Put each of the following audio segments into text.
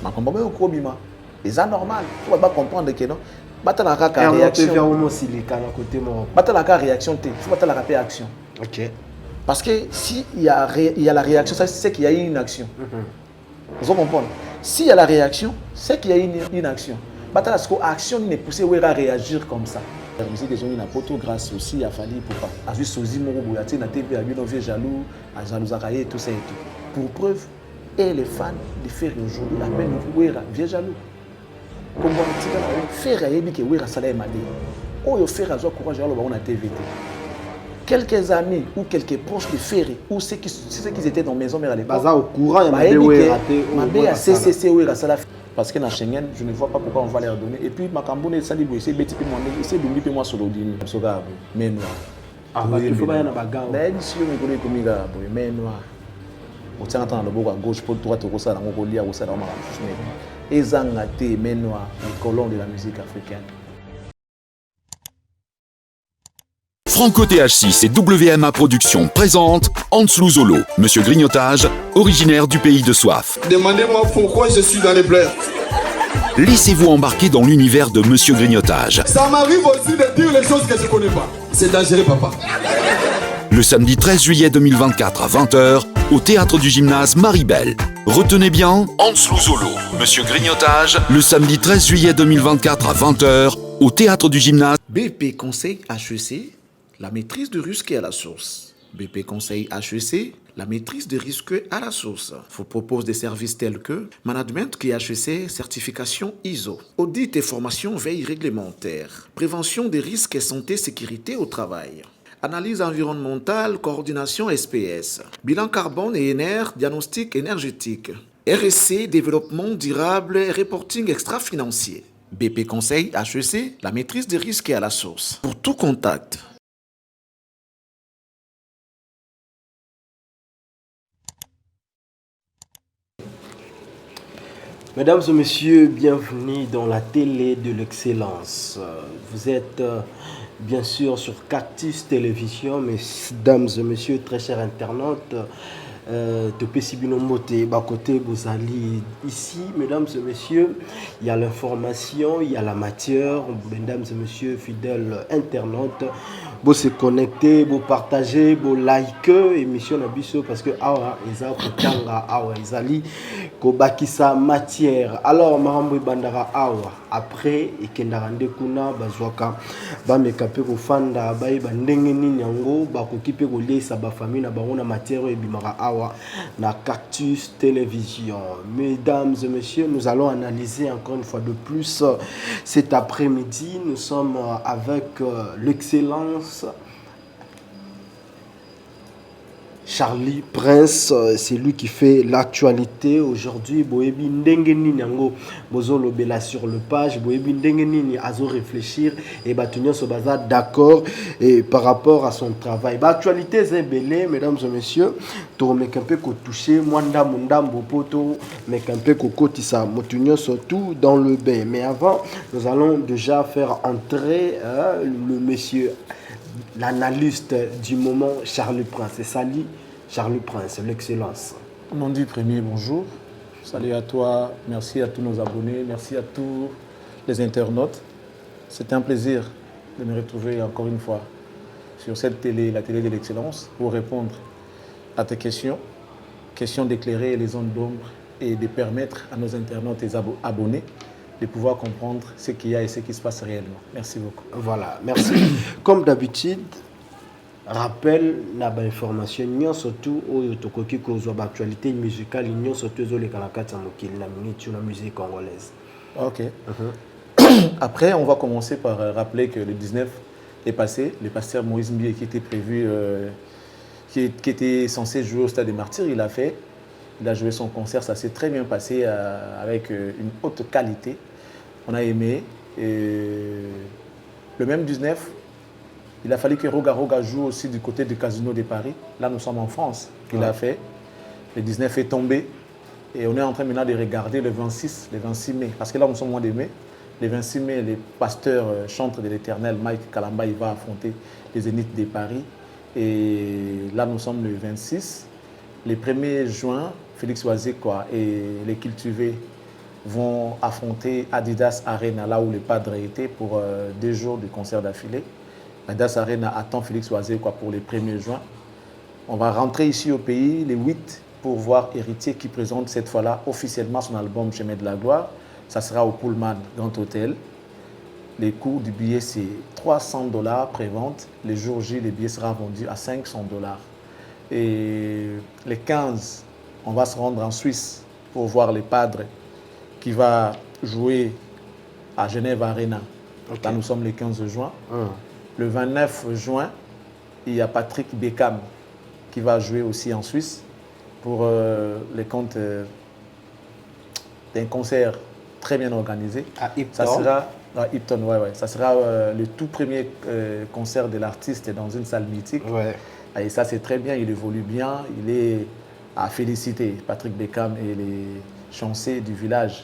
Ma comprendre au Kobima. Et ça normal. Tu vas pas comprendre que non. Bata la réaction. Bata la réaction T. Tu vas la action. OK. Parce que si il y a la réaction, ça c'est qu'il y a eu une action. Vous comprenez? S'il y a la réaction, c'est qu'il y a une action. Bata la action n'est poussée à réagir comme ça. Si des gens qui n'ont pas trop grâce aussi, il a fallu pour pas. A vu Sozi Morobo, il y a TV, il y a jaloux, à jaloux Zakaye, tout ça et tout. Pour preuve, et les fans de faire aujourd'hui la peine pour vieux jaloux. Comme on dit, faire à Yebi qui est salaire madé. Ou faire à Zoa courage à la TVT. Quelques amis ou quelques proches de Ferré ou ceux qui étaient dans la maison mère à l'époque. Baza au courant, il y a CCC ou Rasala. Parce que dans Schengen, je ne vois pas pourquoi on va leur donner. Et puis, Makambo ne s'est dit, c'est bête, c'est d'oublier moi sur l'ordine. Mais noir. Ah, il faut pas y en avoir bagarre. Mais si on est comme ça, mais noir. On tient à à gauche pour toi, tu reçois dans mon lit, tu dans ma et Zangate, mais noir, les colons de la musique africaine. Franco TH6 et WMA Productions présentent Anslou Zolo, Monsieur Grignotage, originaire du pays de Soif. Demandez-moi pourquoi je suis dans les pleurs. Laissez-vous embarquer dans l'univers de Monsieur Grignotage. Ça m'arrive aussi de dire les choses que je ne connais pas. C'est dangereux, papa. Le samedi 13 juillet 2024 à 20h, au théâtre du gymnase Maribel. Retenez bien, Anslou Zolo, Monsieur Grignotage, le samedi 13 juillet 2024 à 20h, au théâtre du gymnase. BP Conseil HEC, la maîtrise de risque à la source. BP Conseil HEC, la maîtrise de risque à la source. Vous propose des services tels que Management HEC, certification ISO, audit et formation veille réglementaire, prévention des risques et santé sécurité au travail, analyse environnementale, coordination SPS, bilan carbone et NR, diagnostic énergétique, RSC, développement durable et reporting extra-financier. BP Conseil HEC, la maîtrise des risques à la source. Pour tout contact, Mesdames et messieurs, bienvenue dans la télé de l'excellence. Vous êtes bien sûr sur Cactus Télévision, mesdames et messieurs, très chers internautes. Topesi Binombote, Bakote Bozali. Ici, mesdames et messieurs, il y a l'information, il y a la matière. Mesdames et messieurs, fidèles internautes, vous se connecter, vous partager, vous liker émission Nabiso parce que awa eza kutanga awa izali kobakisa matière. Alors marambo bandara awa après ikendarande kuna bazwaka bamekape kofanda baye bandenge nini yango bakoki pe kolesa ba famille na bango na matière ebimaka awa na Cactus Télévision. Mesdames et messieurs, nous allons analyser encore une fois de plus cet après-midi. Nous sommes avec l'excellence Charlie Prince, c'est lui qui fait l'actualité aujourd'hui. Boyebi ndenge nini yango bozolo bela sur le page, boyebi ndenge nini azo réfléchir et batunyo so baza d'accord et par rapport à son travail. Ba actualité c'est belé, mesdames et messieurs, to mekampe ko toucher mwanda mundambo poto mekampe ko kotisa motunyo surtout dans le bain. Mais avant, nous allons déjà faire entrer le monsieur, l'analyste du moment, Charlie Prince. C'est Sali Charlie Prince, l'excellence. On dit premier bonjour. Salut à toi, merci à tous nos abonnés, merci à tous les internautes. C'était un plaisir de me retrouver encore une fois sur cette télé, la télé de l'excellence, pour répondre à tes questions, questions d'éclairer les zones d'ombre et de permettre à nos internautes et abonnés de pouvoir comprendre ce qu'il y a et ce qui se passe réellement. Merci beaucoup. Voilà, merci. Comme d'habitude, rappel na ba information nyon surtout oyo tokoki kozwa ba actualité musicale nyon surtout zo le kanakata mokili na minute na musique congolaise. OK. Après, on va commencer par rappeler que le 19 est passé, le pasteur Moïse Mbie qui était prévu qui était censé jouer au Stade des Martyrs, il a joué son concert, ça s'est très bien passé avec une haute qualité. On a aimé. Et le même 19, il a fallu que Roga Roga joue aussi du côté du Casino de Paris. Là, nous sommes en France. Il a fait. Le 19 est tombé. Et on est en train maintenant de regarder le 26 mai. Parce que là, nous sommes au mois de mai. Le 26 mai, le pasteur chantre de l'Éternel, Mike Kalamba, il va affronter les Zéniths de Paris. Et là, nous sommes le 26. Le 1er juin, Félix Oazé et les Cultivés vont affronter Adidas Arena, là où les Padres étaient, pour 2 jours de concert d'affilée. Adidas Arena attend Félix Oisé pour les 1er juin. On va rentrer ici au pays les 8 pour voir Héritier qui présente cette fois-là officiellement son album Chemin de la Gloire. Ça sera au Pullman Grand Hôtel. Les coûts du billet, c'est 300 $ pré-vente. Les jours J, les billets seront vendus à 500 $. Et les 15, on va se rendre en Suisse pour voir les Padres qui va jouer à Genève Arena. Okay. Là, nous sommes le 15 juin. Le 29 juin, il y a Patrick Beckham qui va jouer aussi en Suisse pour les comptes d'un concert très bien organisé. À Ipton. Ça sera à Ipton, ouais. Ça sera le tout premier concert de l'artiste dans une salle mythique. Ouais. Et ça, c'est très bien, il évolue bien. Il est à féliciter, Patrick Beckham et les chanceux du village.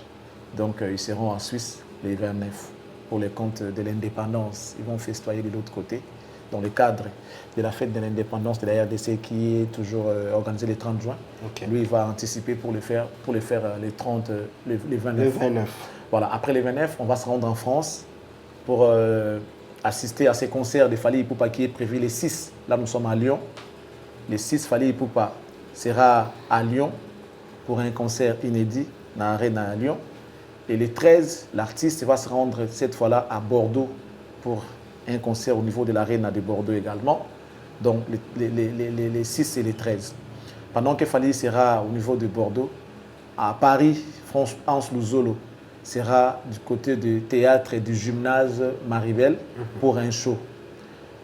Donc, ils seront en Suisse les 29 pour les comptes de l'indépendance. Ils vont festoyer de l'autre côté, dans le cadre de la fête de l'indépendance de la RDC qui est toujours organisée le 30 juin. Okay. Lui, il va anticiper pour les faire les 30, les 29. Le 29. Voilà, après les 29, on va se rendre en France pour assister à ces concerts de Fally Ipupa qui est prévu les 6. Là, nous sommes à Lyon. Les 6, Fally Ipupa sera à Lyon pour un concert inédit dans l'Arène à Lyon. Et les 13, l'artiste va se rendre cette fois-là à Bordeaux pour un concert au niveau de l'Arène de Bordeaux également. Donc, les 6 et les 13. Pendant que Fally sera au niveau de Bordeaux, à Paris, Hans Luzolo sera du côté du théâtre et du gymnase Maribel pour un show.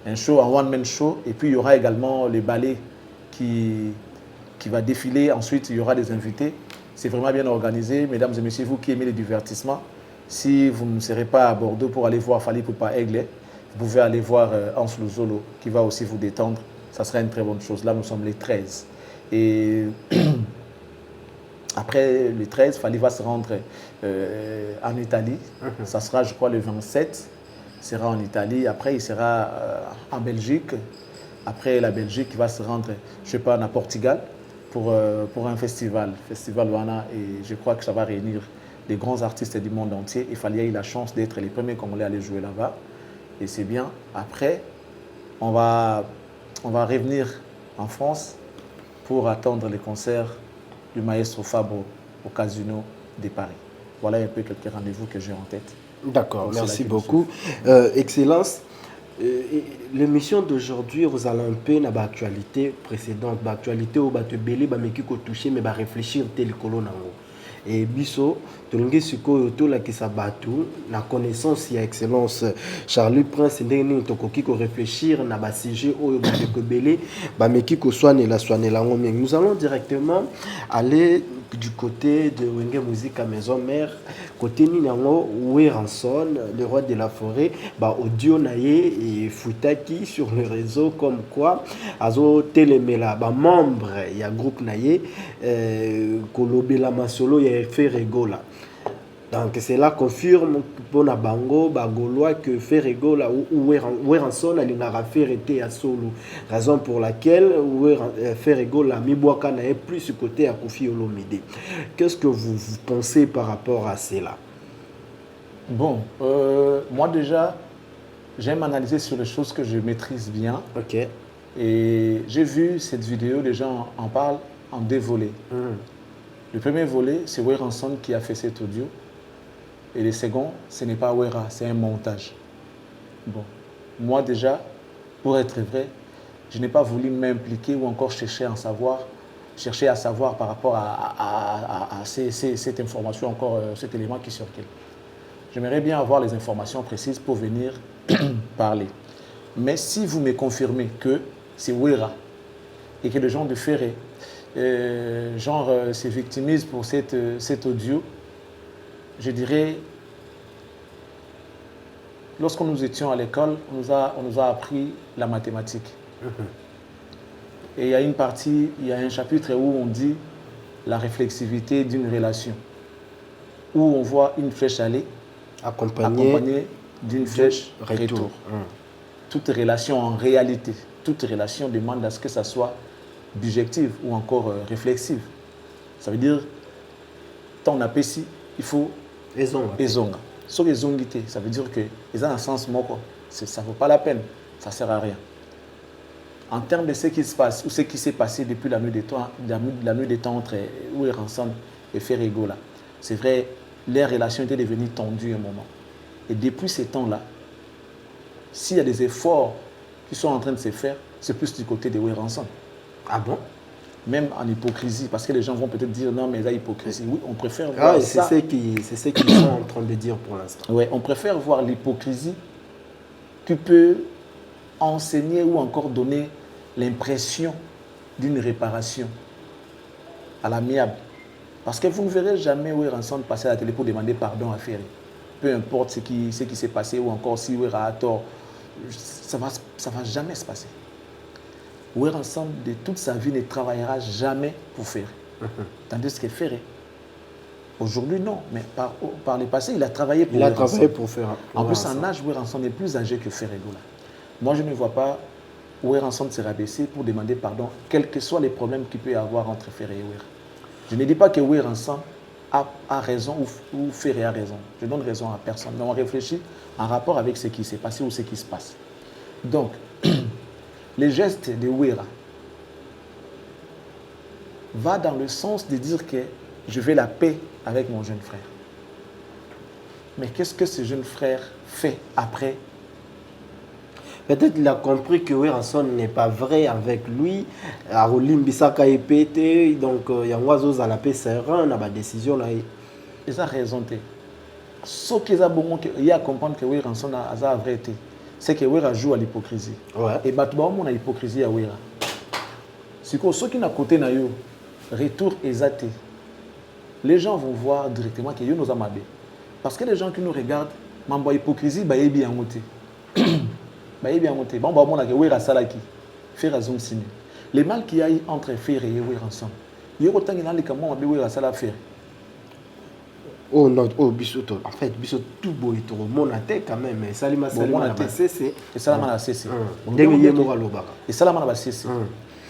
Un show, un one-man show. Et puis, il y aura également le ballet qui va défiler. Ensuite, il y aura des invités. C'est vraiment bien organisé. Mesdames et messieurs, vous qui aimez le divertissement, si vous ne serez pas à Bordeaux pour aller voir Fally Ipupa Aigle, vous pouvez aller voir Hans Luzolo qui va aussi vous détendre. Ça sera une très bonne chose. Là, nous sommes les 13. Et après le 13, Fally va se rendre en Italie. Ça sera, je crois, le 27. Il sera en Italie. Après, il sera en Belgique. Après la Belgique, il va se rendre, je ne sais pas, en Portugal pour un festival Wana. Et je crois que ça va réunir les grands artistes du monde entier. Et Fally a eu la chance d'être les premiers Congolais à aller jouer là-bas. Et c'est bien. Après, on va revenir en France pour attendre les concerts du maestro Fabro au Casino de Paris. Voilà un peu quelques rendez-vous que j'ai en tête. D'accord, merci beaucoup. Excellence, l'émission d'aujourd'hui, vous allez un peu dans l'actualité précédente, l'actualité où vous avez touché, mais vous réfléchir tel colonne. Et biso tolongi sikoyo to la kisabatu na connaissance ya excellence Charlie Prince ndeni tokoki ko réfléchir na ba sujet oyo ba belé ba meki ko soigner la ngomie. Nous allons directement aller du côté de Wenge Musique à Maison Mère, côté Ninango Weranson, le roi de la forêt, ba audio naye et futaki sur le réseau comme quoi azo telemela ba membre ya groupe naye kolobela masolo ya Ferregola. Donc cela confirme pour na bango bagolois que Ferregola ou Weranson alingara ferreté à solo, raison pour laquelle Ferregola miboaka na plus ce côté à Koffi Olomide. Qu'est-ce que vous pensez par rapport à cela? Bon, moi déjà j'aime analyser sur les choses que je maîtrise bien. OK. Et j'ai vu cette vidéo, les gens en parlent en 2 volets. Le premier volet, c'est Weranson qui a fait cet audio. Et le second, ce n'est pas Wera, c'est un montage. Bon, moi déjà, pour être vrai, je n'ai pas voulu m'impliquer ou encore chercher à savoir par rapport à cette information, encore cet élément qui circule. J'aimerais bien avoir les informations précises pour venir parler. Mais si vous me confirmez que c'est Wera et que les gens de Ferré, se victimisent pour cet audio, je dirais, lorsque nous étions à l'école, on nous a appris la mathématique. Et il y a une partie, il y a un chapitre où on dit la réflexivité d'une relation, où on voit une flèche aller accompagnée d'une flèche retour. Toute relation en réalité, toute relation demande à ce que ça soit bijective ou encore réflexive. Ça veut dire, ton appétit, il faut Ezonga. ezonga. Sur les zongités, ça veut dire que ils ont un sens moko, ça ne vaut pas la peine, ça ne sert à rien. En termes de ce qui se passe, ou ce qui s'est passé depuis la nuit des temps entre Ouir ensemble et Ferrigola, c'est vrai, les relations étaient devenues tendues à un moment. Et depuis ces temps-là, s'il y a des efforts qui sont en train de se faire, c'est plus du côté de Ouir ensemble. Ah bon? Même en hypocrisie, parce que les gens vont peut-être dire non, mais il y a hypocrisie. Oui, on préfère voir ça. C'est ce qu'ils sont en train de dire pour l'instant. Ouais, on préfère voir l'hypocrisie qui peut enseigner ou encore donner l'impression d'une réparation à l'amiable. Parce que vous ne verrez jamais Ouir ensemble passer à la télé pour demander pardon à Ferry. Peu importe ce qui s'est passé ou encore si Ouir a tort, ça va jamais se passer. Ouir ensemble, de toute sa vie, ne travaillera jamais pour Ferry. Tandis que Ferry, aujourd'hui non, mais par le passé, il a travaillé pour Ouir ensemble. En plus, en âge, Ouir ensemble est plus âgé que Ferry Goula. Moi, je ne vois pas Ouir ensemble se rabaisser pour demander pardon, quels que soient les problèmes qu'il peut y avoir entre Ferry et Ouir. Je ne dis pas que Ouir ensemble a raison ou Ferry a raison. Je donne raison à personne. Mais on réfléchit en rapport avec ce qui s'est passé ou ce qui se passe. Donc, les gestes de Ouira va dans le sens de dire que je veux la paix avec mon jeune frère. Mais qu'est-ce que ce jeune frère fait après? Peut-être qu'il a compris que Ouiranson n'est pas vrai avec lui. Arolim Bissaka est pété, donc il y a un oiseau à la paix serein, on a une décision là. Ils ont raison. Ce qu'ils ont bon, il y a à comprendre que Ouiranson a la vérité. C'est que Ouira joue à l'hypocrisie. Ouais. Et Batouba, on a l'hypocrisie à Ouira. C'est que ceux qui sont à côté de nous, retour exaté. Les gens vont voir directement que nous sommes amabés. Parce que les gens qui nous regardent, m'envoient hypocrisie, bah, ils bien monté. Bah, ils bien monté. Bon, bah, on a que Ouira Salaki, faire à Zoom Simi. Les mal qu'il y a entre Ferry et Ouira ensemble. Il y a autant de gens qui ont Ouira Salaki. Oh non, oh Bissoto. En fait, Bissoto tout beau et tout mon attaque quand même. Mais Salima Salima na CC. Et Salama na CC. Ndenge yemo lobaka. Et Salama na CC.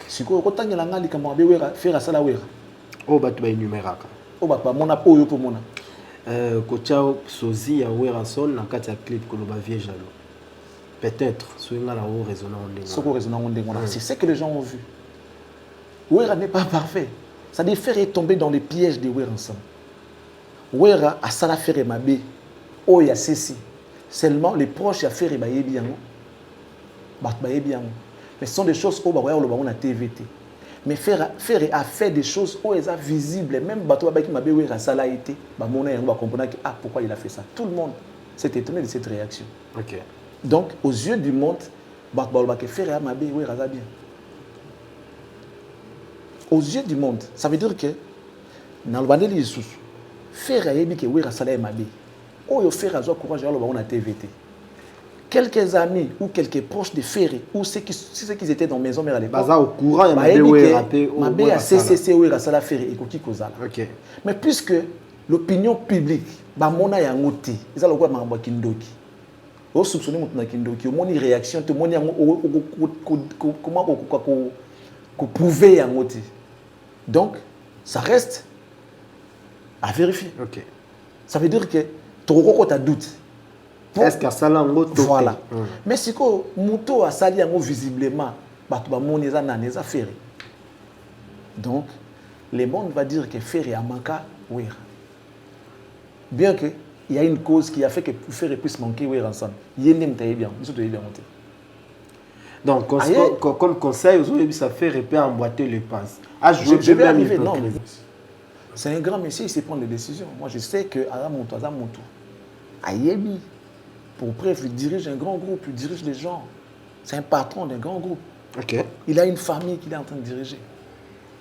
Siko autant de gens qui ont Ouira faire Salaki Ouira. Oh batu ba numeraka. Oh batu mona po yo po mona. Kocha sozi ya Ouiranson na kati ya clip ko loba vie jalo. Peut-être soinga na o raisonnant ndenge. Soko raisonnant ndenge. C'est ce que les gens ont vu. Ouira n'est pas parfait. Ça dit faire tomber dans les pièges de Ouiranson. Ouira a sala faire mabe o ya ceci seulement les proches ya faire ba yebi yango ba yebi yango mais ce sont des choses au ba ya lo ba na TVT mais faire a fait des choses où elles sont visibles même bato ba ki mabe Ouira sala été ba mona yango ba comprendre que ah pourquoi il a fait ça. Tout le monde s'est étonné de cette réaction. OK. Donc aux yeux du monde bato ba que faire a mabe Ouira za bien. Aux yeux du monde, ça veut dire que dans le bandeli Yesus faire a yebi que Ouira sala mabe. Oh yo faire azo courage ya lo ba na TVT. Quelques amis ou quelques proches de Ferry ou ceux qui étaient dans maison mère à l'époque. Baza au courant ya mabe Ouira pe mabe a CCC Ouira sala Ferry et koki kozala. OK. Mais puisque l'opinion publique ba mona ya ngoti, ils allent quoi mamba kindoki. O soupçonner mutu na kindoki, o moni réaction te moni comment ko prouver ya ngoti. Donc ça reste à vérifier. OK. Ça veut dire que tu as doute. Est-ce que ça l'a voilà. Mais si que muto a sali visiblement, batu ba moneza na neza Ferry. Donc le monde va dire que Ferry a manqué Ouira. Bien que il y a une cause qui a fait que Ferry puisse manquer Ouira ensemble. Yendem taye bien, biso taye bien monter. Donc comme conseil aujourd'hui ça fait répéter emboîter les pinces. Ah je vais arriver non mais c'est un grand monsieur, il sait prendre des décisions. Moi, je sais que Azamonto, Ayebi, pour bref, il dirige un grand groupe, il dirige des gens. C'est un patron d'un grand groupe. Okay. Il a une famille qu'il est en train de diriger.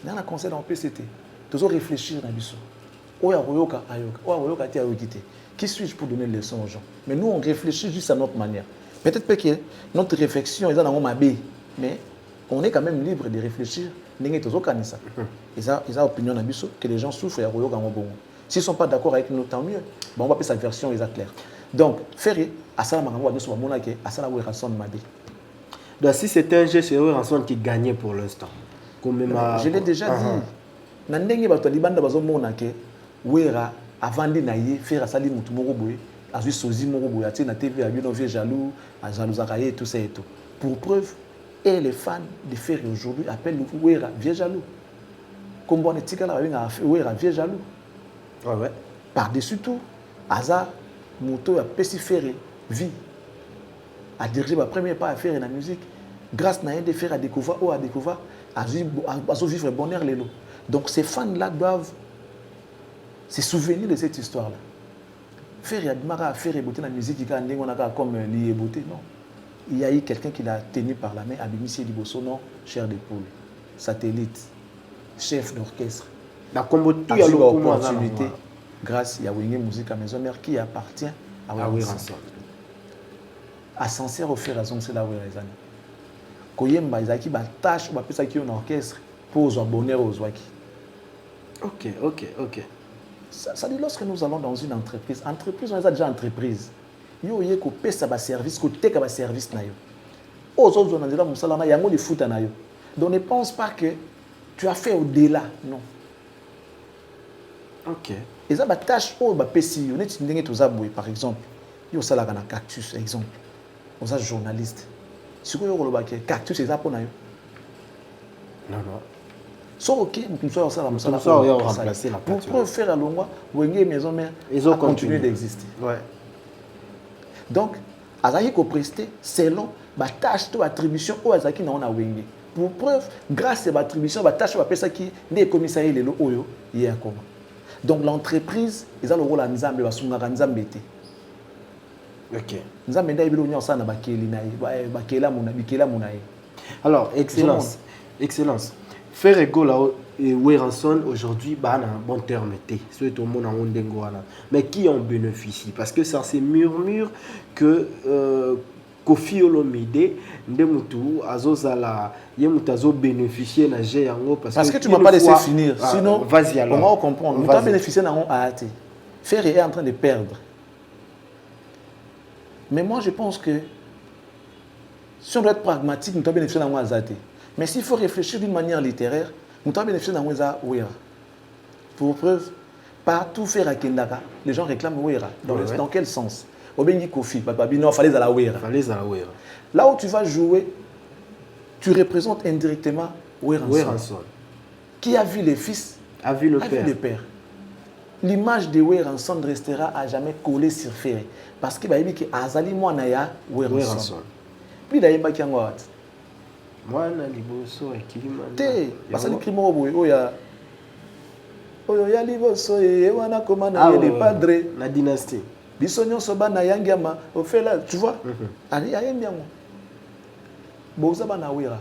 Il a un conseil dans le PCT. Toujours réfléchir dans Bissot. Qui suis-je pour donner des leçons aux gens? Mais nous, on réfléchit juste à notre manière. Peut-être que notre réflexion est dans la mais on est quand même libre de réfléchir. Ils ont opinion que les gens souffrent. S'ils ne sont pas d'accord avec nous, tant mieux. Bon, on va appeler sa version claire. Donc, Ferry, donc, si c'était un jeu, c'est Ouiranson qui gagnait pour l'instant. Je l'ai déjà dit. Ouira avant de naïe faire ça les mutu moko boye azui sozi moko boye atie na TV a bien jaloux à jaloux akaye tout ça et tout pour preuve et les fans de faire aujourd'hui appellent le Wera vieux jaloux comme on est tikala ba Wera vieux jaloux ouais par dessus tout aza moto a pesi faire vie à diriger ma première pas à faire la musique grâce à de faire à découvrir ou à découvrir à vivre bonheur les lots. Donc ces fans là doivent se souvenir de cette histoire là. Faire Yadmara à faire écouter la musique qui a comme lié beauté non. Il y a eu quelqu'un qui l'a tenu par la main à Bimici Liboso non cher de poule satellite chef d'orchestre. La combo tout y a l'opportunité grâce à Wenge Musique à Maison Mère qui appartient à Weranson. À sincère au faire raison c'est là où les années. Koyemba izaki ba tâche ba pesa ki un orchestre pour aux bonheur aux waki. OK. Ça dit lorsque nous allons dans une entreprise on a déjà entreprise. Yo yé ko pesa ba service ko teka ba service na yo. Aux autres on a déjà musala na yango de foot na yo. Donc ne pense pas que tu as fait au-delà, non. OK. Et ça ba tâche o ba pesi yo net ndenge to zaboué par exemple. Yo sala kana cactus exemple. On a journaliste. Si vous avez un cactus, c'est ça pour nous. Non. So ok, nous sommes ça remplacer la pour preuve faire la longue, Wenge Maison Mère a continué d'exister. Ouais. Donc, Azaki ko presté selon la tâche de attribution au Azaki na on a Wenge. Pour preuve, grâce à l'attribution, la tâche va faire ça qui les commissariats les oyo hier comment. Donc l'entreprise, ils ont le rôle à Nzambe va sunga Nzambe té. OK. Nzambe nda ibilo nyosa na bakeli na bakela muna. Alors, excellence. Faire ego là Weranson aujourd'hui bah un bon terme té. C'est tout le monde en ndengo wana. Mais qui en bénéficie parce que ça se murmure que Kofi Olomide ndemutu azozala yemutu azo bénéficier na yango parce que tu m'as pas laissé finir sinon vas-y alors. On va comprendre. Nous avons bénéficié na AAT. Faire est en train de perdre. Mais moi, je pense que si on doit être pragmatique, nous devons bénéficier d'un Wazate. Mais s'il faut réfléchir d'une manière littéraire, nous devons bénéficier d'un Wera. Pour preuve, partout faire à Kendaka, les gens réclament Wera. Dans quel sens? Obengi Kofi, non, fallait à la Wera. Là où tu vas jouer, tu représentes indirectement Weranson. Qui a vu les fils, a vu le père. L'image de Weranson restera à jamais collée sur Ferré. Parce que il y a Azali Mwanaya Weranson. Puis il y a un Kiango. Mwana liboso ekilima. Parce que le crime oya oya liboso e wana komana les padres la dynastie. Bisonyo soba na yangiama au fait là, tu vois. Ali ayembia mo. Boza bana Wera.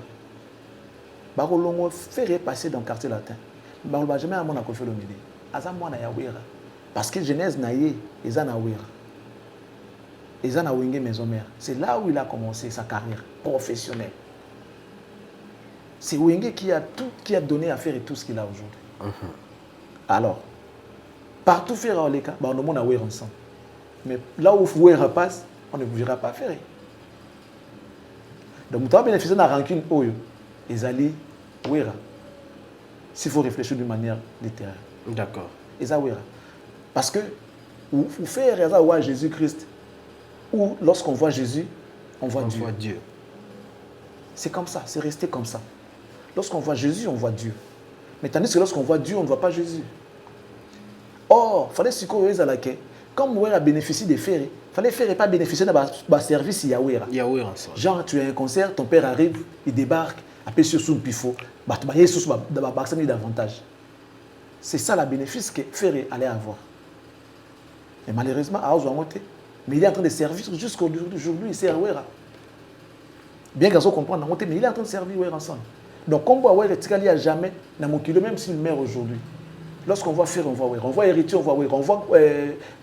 Ba kolongo Ferré passer dans le quartier latin. Ba ba jamais à mon Kofi Olomide. Aza mwana ya Wera parce que Genèse naïe ezana Wera ezana Wenge Maison Mère c'est là où il a commencé sa carrière professionnelle. C'est Wenge qui a donné à faire et tout ce qu'il a aujourd'hui. Alors partout faire les cas on demande à Wera ensemble mais là où Wera passe on ne verra pas faire. Donc tu as bénéficié de la rancune oyo ezali Wera s'il faut réfléchir d'une manière littéraire. D'accord. Et ça, oui. Parce que, vous faites à Jésus-Christ, ou lorsqu'on voit Jésus, on voit Dieu. C'est comme ça, c'est resté comme ça. Lorsqu'on voit Jésus, on voit Dieu. Mais tandis que lorsqu'on voit Dieu, on ne voit pas Jésus. Or, il fallait se dire que, comme Wera a bénéficié des ferrés, il fallait faire et pas bénéficier de service Yahweh. Genre, tu as un concert, ton père arrive, il débarque, appelle sur son pifo, il y a davantage. C'est ça le bénéfice que Ferré allait avoir. Et malheureusement, mais il est en train de servir jusqu'aujourd'hui, il sert Wera. Bien qu'on comprenne, mais il est en train de servir Wera ensemble. Donc, comme on voit Wera, il n'y a jamais, même s'il meurt aujourd'hui, lorsqu'on voit Ferré, on voit Wera. On voit Héritier, on voit Wera. On voit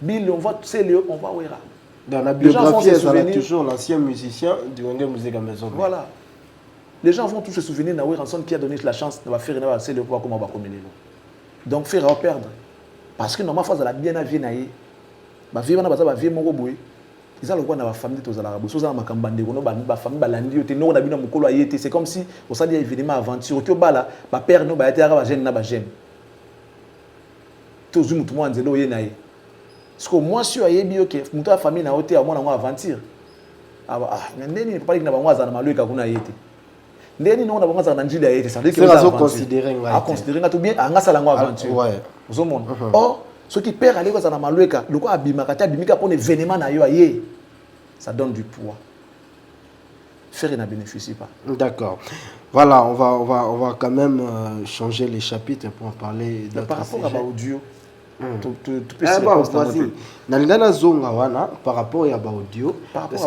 Bill, on voit Célio, on voit Wera. Dans la biographie, il y a toujours l'ancien musicien du Wenge Musique à Maison. Voilà. Les gens vont tous se souvenir de Wera qui a donné la chance de faire Célio pour voir comment on va communiquer. Donc, faire perdre. Parce que normalement, il faut bien vie naïe. Ma vie, on a vie mon robot. Ils ont le droit de la famille de la Rabou. Ils ont la famille balandi. C'est comme si on s'est dit évidemment aventure. Que bala, ma père nous ba été arabe gêne na ba gêne. Tout le monde en zélo yé naïe. Parce que moi, je suis allé dire que la famille n'a pas été à moi dans aventure. Ah, mais pas que nous avons maluka kuna yete. Ndeni non avons dans njila yete, ça veut dire que nous avons considéré à considérer tout bien à ngasa la aventure. Ouais. Vous monde. Or, ce qui perd aller dans maluka, le quoi abimaka abimika pour événement na yo aye. Ça donne du poids. Faire il ne bénéficie pas. D'accord. Voilà, on va quand même changer les chapitres pour en parler d'autres par rapport à l'audio. Par rapport à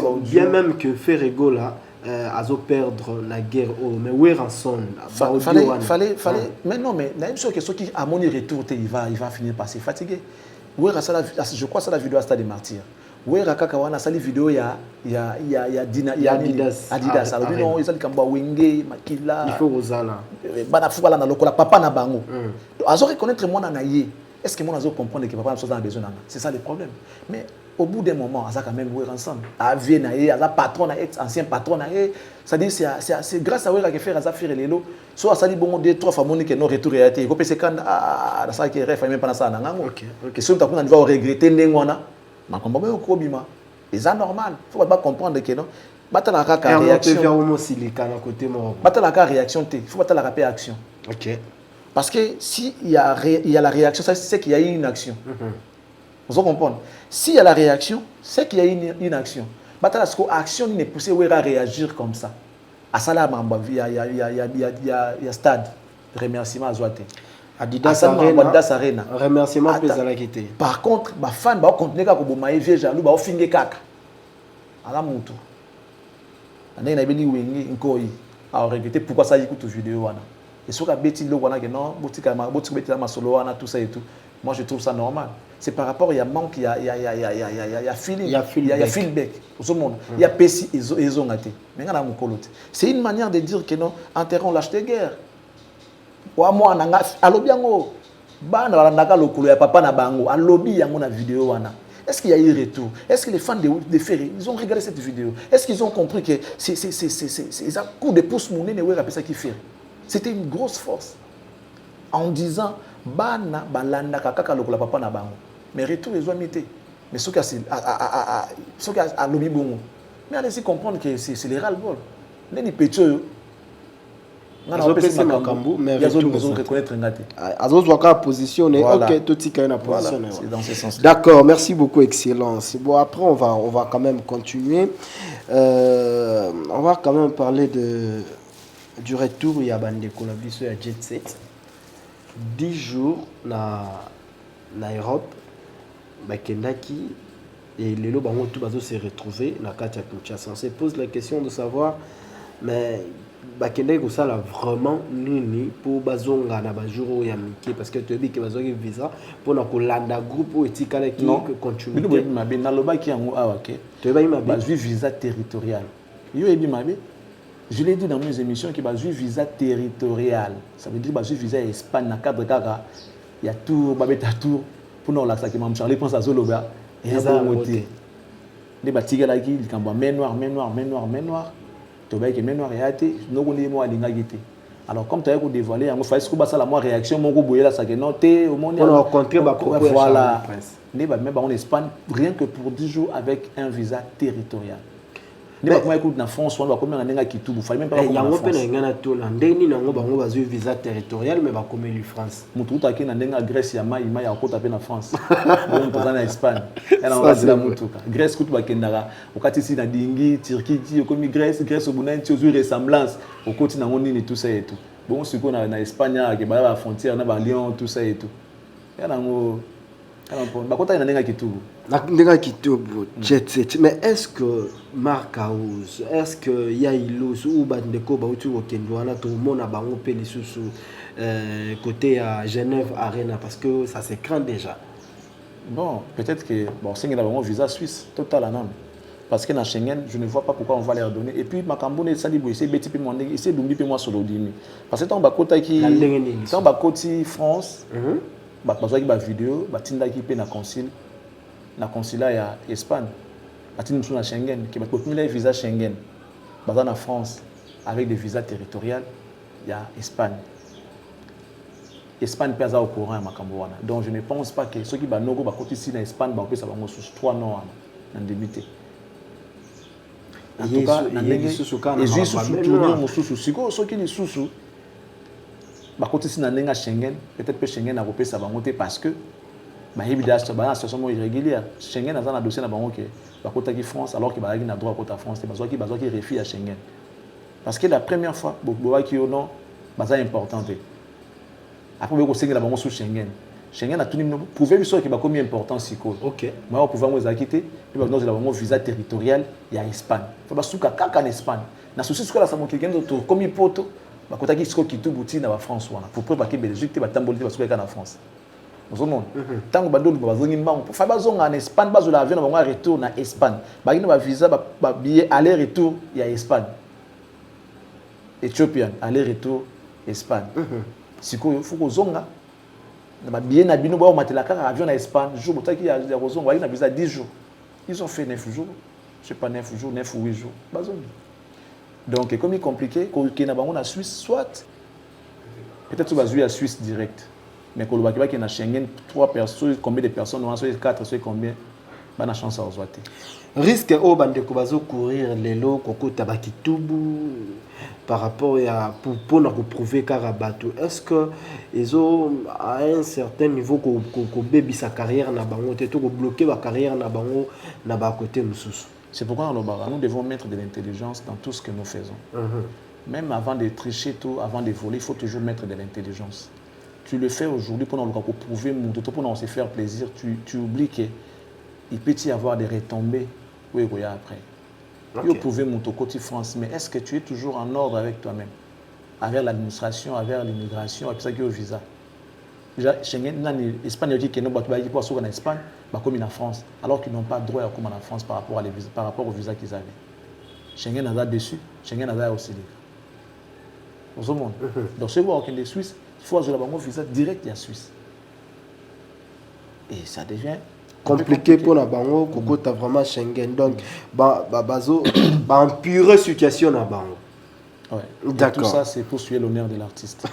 l'audio, bien même que Ferrego là a perdre la guerre mais où est rançon fallait mais non mais la même chose que ceux qui à mon retour il va finir par se fatiguer. Je crois ça la vidéo à Stade des Martyrs. Oui, Raka wana sali vidéo ya Adidas. Alors non, ils ont dit kamba wenge makila. Il faut osana. Bana fukala na lokola papa na bango. Azo reconnaître moi na yé. Est-ce que moi azo comprendre que papa a besoin d'anga? C'est ça le problème. Mais au bout d'un moment, aza quand même ouais ensemble. A vie na yé, aza patron na ex ancien patron na yé. Ça dit c'est grâce à Wera que faire aza faire lelo. So asali bongo deux trois fois moni que non retour réalité. Ko pese kan da ça qui ref même pas na ça na ngango. OK. Si on t'a qu'on va regretter ndengwana. C'est normal. Il ne faut pas comprendre que non. La réaction. La réaction. Il faut pas la réaction. OK. Parce que s'il y a la réaction, c'est qu'il y a eu une action. Vous comprenez? S'il y a la réaction, c'est qu'il y a eu une action. L'action n'est poussée à réagir comme ça. À ça, il y a stade. Remerciement à Zouate. Adidas Arena. Remerciement à quitté. Par contre, les fans vont continuer à être jaloux, vont finir caca. À la moto. On a regretté pourquoi ça écoute vidéo. Et sur la bêtise, non, tout ça et tout. Moi, je trouve ça normal. C'est par rapport, il y a manque, il y a feeling, il y a feedback. Il y a pessi et zongaté. C'est une manière de dire que non, enterrons l'âge de guerre. Moi nanga alobiango bana balandaka lokolo ya papa na bango alobi yango na vidéo wana. Est-ce qu'il y a eu retour? Est-ce que les fans de Ferry ils ont regardé cette vidéo? Est-ce qu'ils ont compris que c'est un coup de pouce mouné ne wera pesa qui fait? C'était une grosse force en disant bana balandaka kaka lokolo ya papa na bango. Mais retour ils ont mité. Mais ce qui a alobi bongo. Mais allez-y comprendre que c'est les ras-le-bol. Neni petio D'accord, merci beaucoup, Excellence. Bon, après, on va quand même continuer. On va quand même parler du retour. Il y a Bandeko la vie sur la Jet Set. 10 jours na Europe. Kendaki et les lots tout bazo se retrouver na Katia Kinshasa. On se pose la question de savoir, mais Bakende ça là vraiment nini pour bazonga na bajuro ya miki parce que tu dis que bazonga visa pour na kolanda groupe ou etikala qui continue. Bino mabe na loba ki yango awake. Tu ba mabe bazui visa territorial. Yo ebi mabe. Je l'ai dit dans mes émissions que bazui visa territorial. Ça veut dire bazui visa Espagne na cadre kaka il y a tour babeta tour pour non la ça que mam Charlie pense à Zoloba et ça monter. Les batigala ki likamba main noire. Alors comme tu as dévoilé, il faut que la réaction voilà. En Espagne, rien que pour 10 jours avec un visa territorial. Mais en France, on va comme un qui il fallait même pas visa territorial mais comme en France. Mutu ta na ndenga Grèce ya mai ya ko taper na France. Bon to na Espagne. Elle on va mutu. Grèce kutu ba kendara. Okati si na dingi, Turquie, comme Grèce au bonane tu aux ressemblance. Au côté na nini tout ça et tout. Bon c'est qu'on na Espagne qui ba la frontière na ba Lyon tout ça et tout. Elle ngo ba kota na ndenga kitu. Mais est-ce que Marc House, est-ce que Yailous ou Bandeko Bautu Okendouana, tout le monde a bango Pélissousou côté à Genève Arena parce que ça s'écrane déjà. Bon, peut-être que c'est un visa suisse total à parce que dans Schengen, je ne vois pas pourquoi on va leur donner. Et puis, Makambone, Salibo, c'est Betty Pimondé, c'est Dumbi Pimwa Solodini. Parce que tant que qui tant que France, besoin de vidéo, Tinda qui paie na consulat ya Espagne. Batin sur la Schengen qui va continuer les visas Schengen. Basé en France avec des visas territoriaux, il y a Espagne. Espagne peut au courant à Makamboana. Donc je ne pense pas que ceux qui va nogo côté ici en Espagne va ça va sous 3 noms en débuté. En tout cas, et je suis sous tourner mon sous siko ceux qui les sous ba côté ici na Schengen, peut-être que Schengen a repé ça va monter parce que ba évidemment ça ba situation irrégulière. Schengen a un dossier na bango que ba côté qui France alors que ba na droit côté France, c'est besoin qui refuse à Schengen. Parce que la première fois boba qui au nom ba importante. Après, vous avez la banque sous Schengen. Schengen a tout le monde. Vous pouvez voir qu'il y a combien important si quoi. Ok. Moi, vous pouvez vous acquitter. Puis vous avez un visa territorial. Il y a Espagne. Il faut que vous en Espagne. Na souci ce que la samoa quelqu'un d'autre comme il peut. Bah quand il faut qu'il tout bouti na France voilà. Pour préparer Belgique, tu vas t'emboler parce que il y a en France. Vous voyez. Tant que badou va venir banque. Pour faire bazon en Espagne, bazou l'avion va retour na Espagne. Bah il y a visa, bah billet aller-retour, il y a Espagne. Éthiopien aller-retour Espagne. Si il faut que zonga na bien na bino ba matela kaka avion na Espagne jour botaki ya rozonga na visa 10 jours. Ils ont fait 9 jours. Je sais pas 9 jours, 9 ou 8 jours. Bazongi. Donc comme il est compliqué que na bango na Suisse soit peut-être va jouer à Suisse direct. Mais que le bakiba qui na Schengen 3 personnes, combien de personnes on a soit 4 soit combien ba na chance à rezoiter. Risque au bande ko bazo courir lelo koko tabakitubu par rapport à pour nous prouver Karabatou. Est-ce que ils ont à un certain niveau ko baby sa carrière na bango te to bloquer ba carrière na bango na ba côté mususu. C'est pourquoi nous devons mettre de l'intelligence dans tout ce que nous faisons. Même avant de tricher tout, avant de voler, il faut toujours mettre de l'intelligence. Tu le fais aujourd'hui pour nous prouver pour nous se faire plaisir, tu oublies que il peut y avoir des retombées oui, après. Okay. Tu pouvais monter côté France, mais est-ce que tu es toujours en ordre avec toi-même, avec l'administration, avec l'immigration, avec ça qui est au visa? Déjà, Schengen, l'Espagne dit que nous sommes en Espagne, comme en France, alors qu'ils n'ont pas droit à comme en France par rapport au visa qu'ils avaient. Schengen a dessus, Schengen a aussi libre. Dans ce monde. Donc, si vous avez des Suisses, il faut avoir un visa direct à la Suisse. Et ça devient compliqué pour la bango koko ta vraiment Schengen donc bazo empirer situation na bango. Ouais. D'accord. Tout ça c'est pour suivre l'honneur de l'artiste.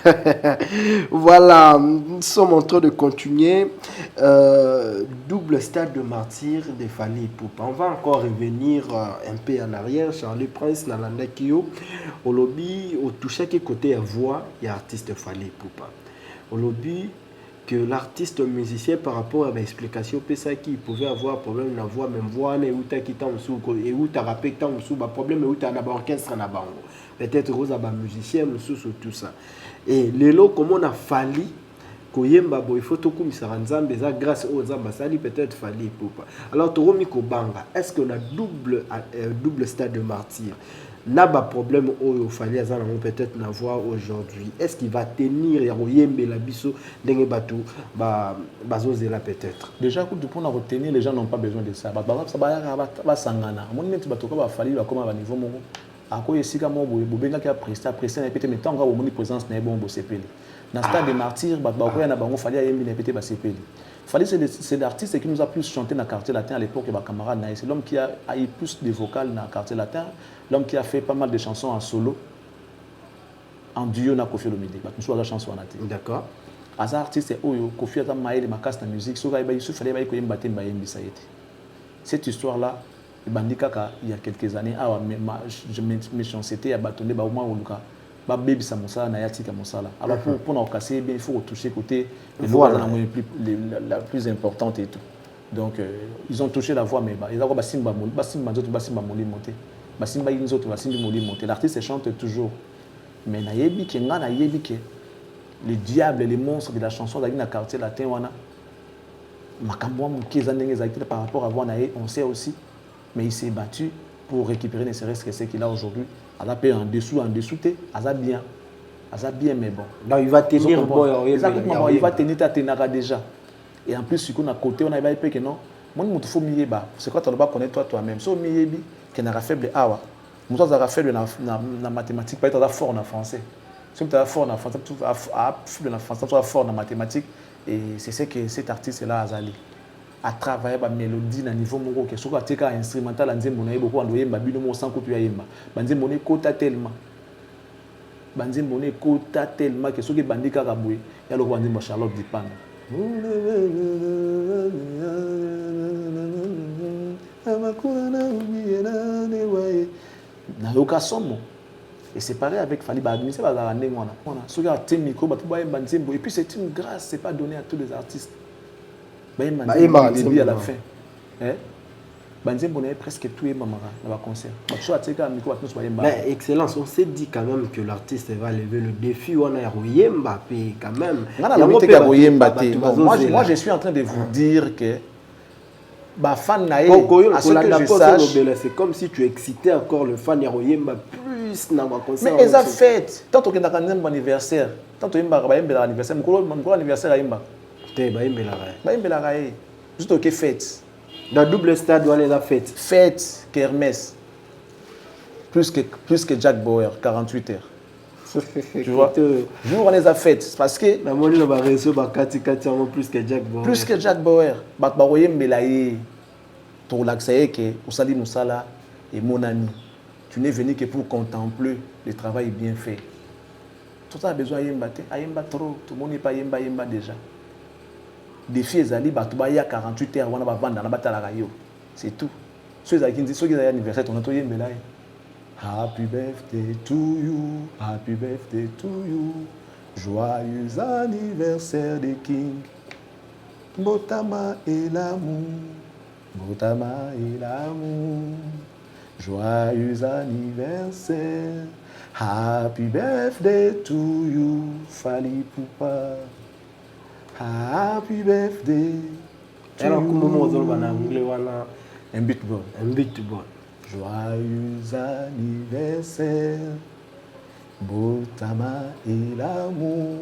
Voilà, nous sommes en train de continuer double stade de martyr de Fally Ipupa. On va encore revenir un peu en arrière. Charlie Prince Nalanda Kio au lobby au touché qui côté à voix il y a artiste Fally Ipupa. Au lobby que l'artiste musicien par rapport à l'explication qui pouvait avoir problème na voix même voix ne uta kita musu et uta rapé ta musu ba problème uta na ba orchestre na bango peut-être rosa ba musicien musu sur tout ça et lelo comment on a Fally koyemba boy photo comme ça nzambe za grâce aux nzamba sali peut-être Fally Ipupa alors toromi ko banga est-ce qu'on a double stade de martyr n'a pas problème au Fally azana peut-être na voir aujourd'hui est-ce qu'il va tenir ya koyembe la biso ndenge batu bazozela peut-être déjà pour retenir les gens n'ont pas besoin de ça ba sangana mon neti batu ko ba Fally ba comme ba niveau moko akoye sika mo bobenga ki prester na pété mais tant nga omoni présence na bon bo sepeli na stade de martyr ba ko ya na bango Fally ayembi na pété ba sepeli. Fally c'est l'artiste qui nous a plus chanté dans le quartier latin à l'époque, camarade. C'est l'homme qui a eu plus de vocales dans le quartier latin, l'homme qui a fait pas mal de chansons en solo, en duo na Koffi Olomide. Nous sommes la chanson en athée. D'accord. As artiste c'est Oyo, Koffi a maïle ma casse de musique, so il fallait bailler koyem batem bayem bisayete. Cette histoire là, bandika il y a quelques années, je me chanceté à bâtonner ba au moins Oluka. Ba baby sa mosala na yatika mosala alors pour nous casser bien il faut toucher côté voilà. La plus importante et tout donc ils ont touché la voix mais ils ont basimba moli monter basimba inzoto basimba moli monter l'artiste chante toujours mais na yebi ke nga na yebi ke les diables les monstres de la chanson dans le quartier latin wana makambo mukeza ndenge zakita par rapport à voix on sait aussi mais il s'est battu pour récupérer ne serait-ce que ce qu'il a aujourd'hui. Elle a payé en dessous, elle a bien, mais bon. Donc il va tenir bon, il va tenir déjà. Et en plus, si on a côté, on a pas que non. Moi, il faut mieux bas. C'est quoi tu dois connaître toi-même. So mieux bi, qu'on a faible awa. Moi, ça a faible na mathématiques, pas être fort en français. Si tu es fort en français, tu as faible en français, tu es fort en mathématiques. Et c'est ce que cet artiste-là a zali. À travailler la mélodie à niveau moko que soit teka instrumental nzembo na yebo ko ando yemba bino mo sans ko tu yemba banzembo ne kota tellement banzembo ne kota tellement que soki bandi kaka boye ya loko banzembo Charlotte Dipanda na yoka somo et c'est pareil avec Fally Badmise bazala ndenge wana soki atie micro bato bayemba nzembo et puis c'est une grâce, c'est pas donné à tous les artistes bayemba nzembo du début à la fin banzembo na presque tout yemba mara na ba concert bato atika micro bato bayemba. Mais excellence, on s'est dit quand même que l'artiste va lever le défi wana ya koyemba pe quand même moi je suis en train de vous dire que bah fan na à ce que je sache c'est comme si tu excitais encore le fan ya koyemba plus na ba concert. Mais eza fête tant que na kanzembo anniversaire tant que yemba ba yemba anniversaire mko anniversaire yemba te ba yemba la juste que fête dans double stade wana la fête Kermesse plus que Jack Bauer 48 heures. Tu vois jour on les a fêtes parce que na moni na ba réseau ba kati plus que Jack Bauer ba koyembela ye pour l'accès que usali musala et mon ami tu n'es venu que pour contempler le travail bien fait. Tout ça a besoin yemba te ayemba trop tout le monde n'est pas yemba déjà. Défi ezali bato ba ya 48 heures wana ba vanda na batala rayo c'est tout. Ceux qui disent ceux qui ont anniversaire on to yembela ye. Happy birthday to you, happy birthday to you. Joyeux anniversaire des kings. Botama et l'amour, Botama et l'amour. Joyeux anniversaire, happy birthday to you, Fally Ipupa. Happy birthday to you. Un beatball. Joyeux anniversaire, Botama et l'amour.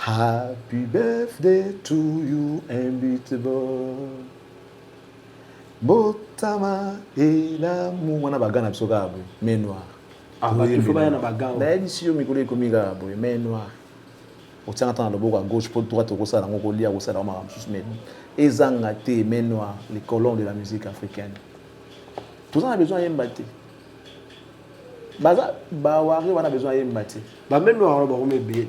Happy birthday to you, un beatball. Botama et l'amour. On a bagana bisoka abou, main noire. Ah, bah il faut pas y en a bagana. D'ailleurs, si on m'écoute comme il a abou, main noire. On tient à le à gauche pour droite au ça, on lit au ça, on m'a mais ezangate main noire, les colons de la musique africaine. Tout ça on a besoin de m'battre. Baza bawari on a besoin de m'battre. Bah maintenant on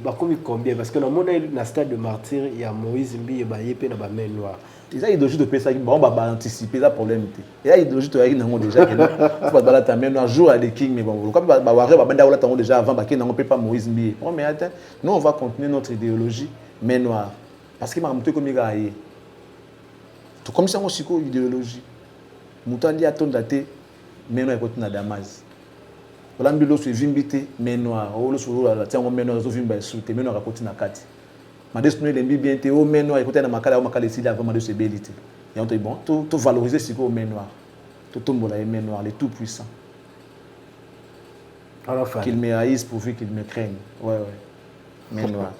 va combien parce que dans mon na stade de martyr il y a Moïse Mbi et ba yepé na ba main noire. Ils a idéologie de pesa qui bon ba anticiper ça problème té. Il y a idéologie to yango déjà que faut pas bala ta main noire jour à des king mais bon comme bawari ba banda wala tango déjà avant ba ke nango pe pas Moïse Mbi. Bon mais attends, nous on va continuer notre idéologie main noire parce que m'a monté comme il a yé. Tout comme ça on siko idéologie. Mutandi atonda te meno ekoti na Damas. Olambi lo su vimbite meno a o lo su la tiango meno zo vimba sute meno akoti na kati. Ma destiny lembi bien te o meno ekoti na makala o makala sida avant de se belité. Et on te bon to valoriser siko meno a. To tombola e meno a les tout puissants. Alors qu'il me haïsse pourvu qu'il me craigne. Ouais. Meno a.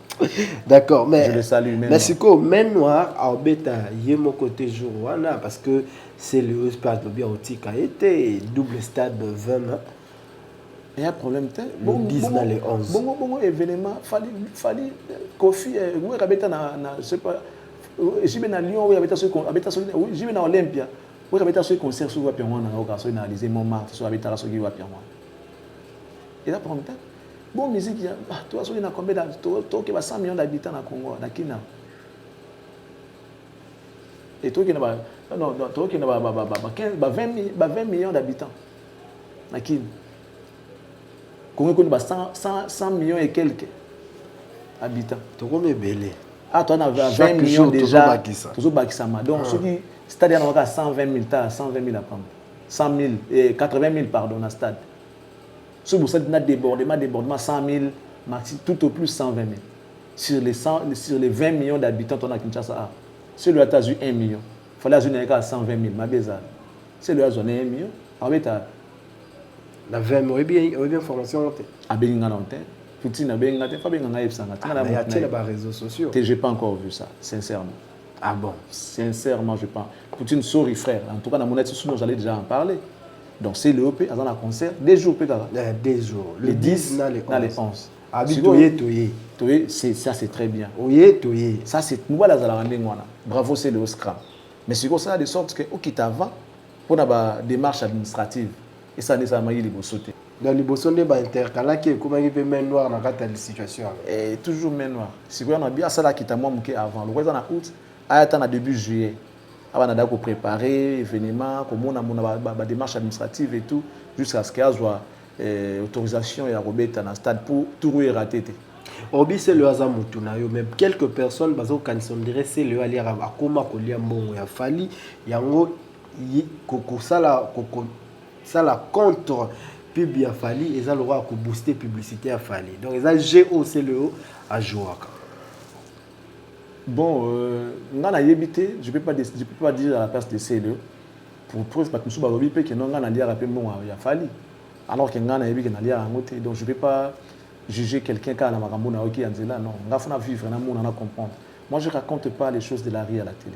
D'accord, mais je le salue même. Mais c'est quoi main noire à Obeta yemo côté jour wana parce que c'est le stade de bien otika été double stade de 20 ans. Il y a un problème bon 10 dans les 11. Bon événement fallait Kofi moi rabeta na je sais pas j'y vais à Lyon oui rabeta sur rabeta sur oui j'y vais à Olympia. Oui rabeta sur concert sur wapi wana na occasion na Élysée Montmartre sur rabeta sur wapi wana. Il y a problème. Bon musique toi sur na combien toi qui va 100 millions d'habitants na Congo na Kina. Et toi qui na non toi qui na 20 millions d'habitants na Kina. Congo connaît 100 millions et quelques habitants. Tu connais belé. Ah toi on a 20 millions déjà. Toujours bakisama. Donc ceux qui stade à 120 000 à 120 000 à prendre. 100 000 et 80 000 pardon na stade. Si vous avez un débordement 100 000, maxi, tout au plus 120 000. Sur les 20 millions d'habitants, on a Kinshasa. Si le a eu 1 million, il fallait ajouter à 120 000. Si le a eu 1 million, on va la 20 000, bien formation. Ah, bien, il y a Poutine a bien gâté, il faut bien gagner. Il y a des réseaux sociaux. Je n'ai pas encore vu ça, sincèrement. Ah bon? Sincèrement, je pense. Poutine, sorry frère. En tout cas, dans mon étude, j'allais déjà en parler. Donc c'est le EP, dans un concert, des jours peut-être. Des jours. Le 10, dans les 11. Ah, ça c'est très bien. Ça c'est nous voilà bravo c'est le Oscar. Mais c'est comme ça de sorte que au qui t'avant pour la démarche administrative et ça nécessairement il faut sauter. dans les bossons de intercalés, comment il peut main noire dans la situation? Et toujours main noire. Si vous avez bien ça là qui t'a moi avant, le reste en août, à début juillet. On a d'abord préparé l'événement, comment on a des démarches administratives et tout, jusqu'à ce qu'il y ait autorisation et à remettre dans le stade pour tout rater. Obi c'est le hasard mutunayo, mais quelques personnes parce que quand ils dirait c'est le aller à koma kolia mbongo ya fali yango koko sala contre pub ya fali et ça le roi ko booster publicité à fali. Donc ça GO c'est le haut à jouer. Bon, on a évité, je ne peux pas dire à la place de CLE pour preuve parce que nous avons dit que nous avons dit à Fali. Alors que nous avons dit que nous avons dit donc je ne peux pas juger quelqu'un qui a la marambo na oki anzela non. On va vivre, on a comprendre. Moi je ne raconte pas les choses de la rue à la télé.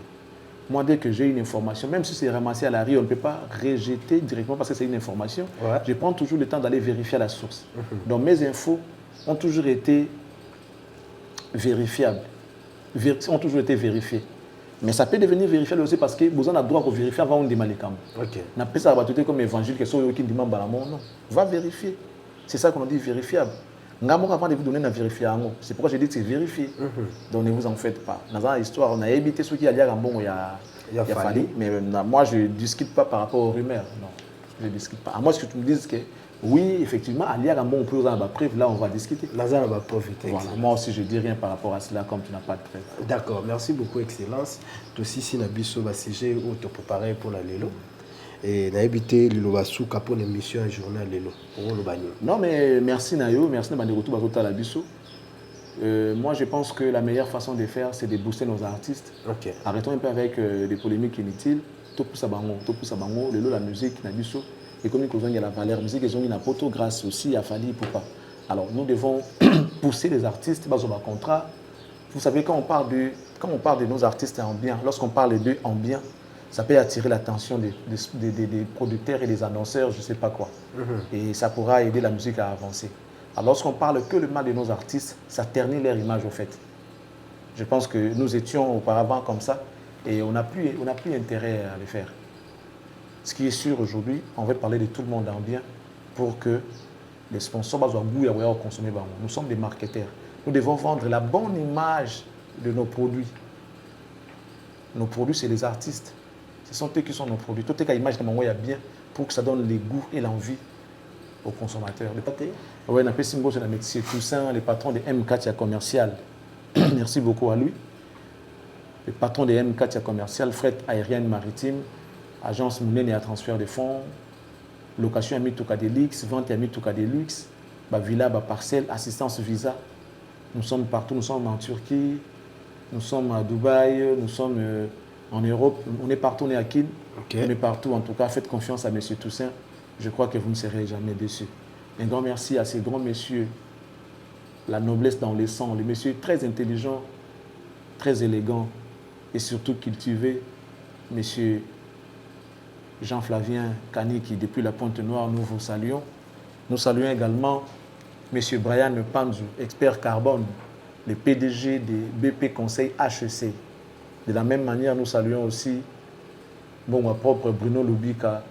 Moi dès que j'ai une information, même si c'est ramassé à la rue, on ne peut pas rejeter directement parce que c'est une information. Ouais. Je prends toujours le temps d'aller vérifier la source. Donc mes infos ont toujours été vérifiables. Ont toujours été vérifiés. Mais ça peut devenir vérifiable aussi parce que vous avez le droit de vérifier avant de demander les camps. On appelle ça comme évangile, que soit qui demande non. Va vérifier. C'est ça qu'on dit vérifiable. Avant de vous donner un vérifié. C'est pourquoi je dis que c'est vérifié. Donc ne vous en faites pas. Dans une histoire, on a évité ceux qui allaient à bon, il y a fallu. Mais moi, je ne discute pas par rapport aux rumeurs. Non, je ne discute pas. À moi, ce que tu me dises que oui, effectivement, à l'IA, on peut avoir des preuves, là on va discuter. Voilà. Moi aussi, je ne dis rien par rapport à cela, comme tu n'as pas de preuves. D'accord, merci beaucoup, Excellence. Toi aussi, si tu as un sujet ou te préparer pour la Lélo. Et tu as évité le pour l'émission un journal Lélo. Non, mais merci Nayo, merci de retour à la Bisso. Moi, je pense que la meilleure façon de faire, c'est de booster nos artistes. Okay. Arrêtons un peu avec des polémiques inutiles. Tout pour ça, Lélo, la musique, Nabisso. Et comme il y a la valeur musique, ils ont une apôtre grâce aussi à Fali pourquoi. Alors nous devons pousser les artistes dans un contrat. Vous savez, quand on parle de nos artistes en bien, lorsqu'on parle d'eux en bien, ça peut attirer l'attention des producteurs et des annonceurs, je ne sais pas quoi. Et ça pourra aider la musique à avancer. Alors lorsqu'on parle que le mal de nos artistes, ça ternit leur image au fait. Je pense que nous étions auparavant comme ça et on n'a plus intérêt à le faire. Ce qui est sûr aujourd'hui, on va parler de tout le monde en bien pour que les sponsors soient consommer. Nous sommes des marketeurs. Nous devons vendre la bonne image de nos produits. Nos produits, c'est les artistes. Ce sont eux qui sont nos produits. Tout est qu'à image de mon bien pour que ça donne les goûts et l'envie aux consommateurs. Oui, on appelle Simbo, c'est la métier Toussaint, le patron de M4 Commercial. Merci beaucoup à lui. Le patron de M4 Commercial, fret aérienne maritime. Agence Mounène et à transfert de fonds, location à Mitouka Deluxe, vente à Mitouka Deluxe, villa, parcelle, assistance visa. Nous sommes partout, nous sommes en Turquie, nous sommes à Dubaï, nous sommes en Europe, on est partout, on est à Kin, on est partout. En tout cas, faites confiance à M. Toussaint, je crois que vous ne serez jamais déçus. Un grand merci à ces grands messieurs, la noblesse dans les sangs, les messieurs très intelligents, très élégants et surtout cultivés, messieurs Jean-Flavien Kani qui, depuis la Pointe-Noire, nous vous saluons. Nous saluons également M. Brian Panzou, expert carbone, le PDG des BP Conseil HEC. De la même manière, nous saluons aussi mon propre Bruno Lubika,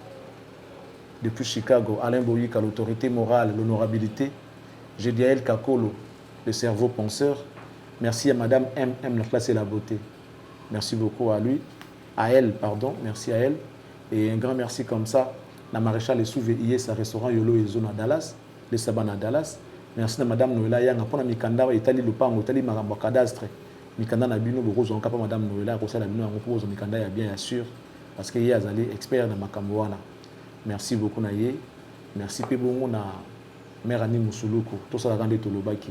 depuis Chicago, Alain Boyika, l'autorité morale, l'honorabilité, Gédiaël Kakolo, le cerveau penseur. Merci à Madame M, la classe et la beauté. Merci beaucoup à lui, à elle, pardon, merci à elle. Et un grand merci comme ça, la maréchale est souvée hier, sa restaurant Yolo et Zone à Dallas, les Saban à Dallas. Merci à Madame Noëlla Yang, pour la Mikanda, Itali Lupango, Itali Marambo Cadastre. Mikanda Nabino, le rose en cap, Madame Noëlla, Rosa Nabino, en repose, Mikanda, il y a bien sûr, parce qu'il y a des experts dans Makamboana. Merci beaucoup, Naye. Merci, Pébongo, na mère Annie Moussouloukou, tout ça, la grande Tolobaki.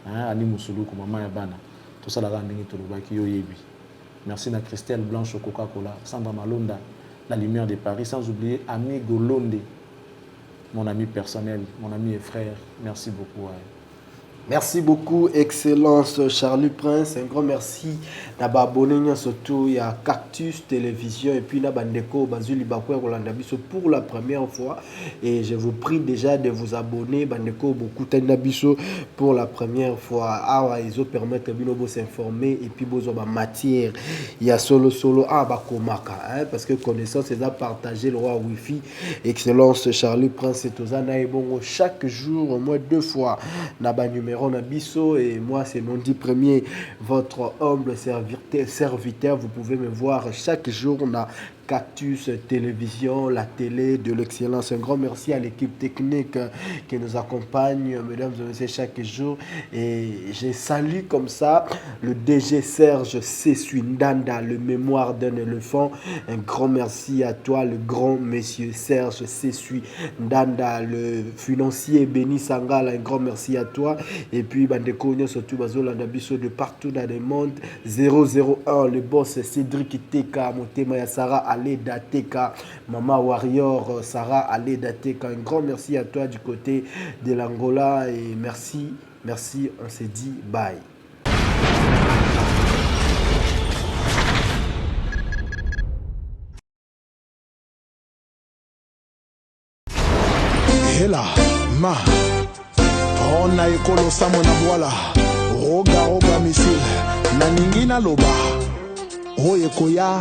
Annie Moussouloukou, maman Yabana, tout ça, la grande Tolobaki, Yoyebi. Merci à Christelle Blanche au Coca-Cola, Sandra Malonda, la lumière de Paris, sans oublier Ami Golonde, mon ami personnel, mon ami et frère. Merci beaucoup à elle. Merci beaucoup, Excellence Charlie Prince. Un grand merci d'abonner surtout à Cactus Télévision et puis Nabandeko Bazuli Bakwe Rolandabiso pour la première fois. Et je vous prie déjà de vous abonner. Bandeko beaucoup Tendabiso pour la première fois. Ah, ils ont permis de s'informer et puis vous avez matière. Il y a solo Bakomaka parce que connaissance est à partager le roi Wi-Fi. Excellence Charlie Prince et Tozana et bon chaque jour au moins 2 fois. Naba numéro Nabiso et moi c'est Nondi Premier, votre humble serviteur. Vous pouvez me voir chaque jour. On a Cactus Télévision, la télé de l'excellence. Un grand merci à l'équipe technique qui nous accompagne, mesdames et messieurs, chaque jour. Et je salue comme ça le DG Serge Sessuindanda, le mémoire d'un éléphant. Un grand merci à toi, le grand monsieur Serge Sessuindanda, le financier Béni Sangala. Un grand merci à toi. Et puis, Bandeko, surtout Bazolanda Bisso de partout dans le monde. 001, le boss Cédric Teka, Motema Yassara. Aleda Teka, Mama Warrior, Sarah Aleda Teka. Un grand merci à toi du côté de l'Angola et merci, on s'est dit bye. Hela, ma, on a ekolo samona voila, roga missile, na ningina loba, oye koya,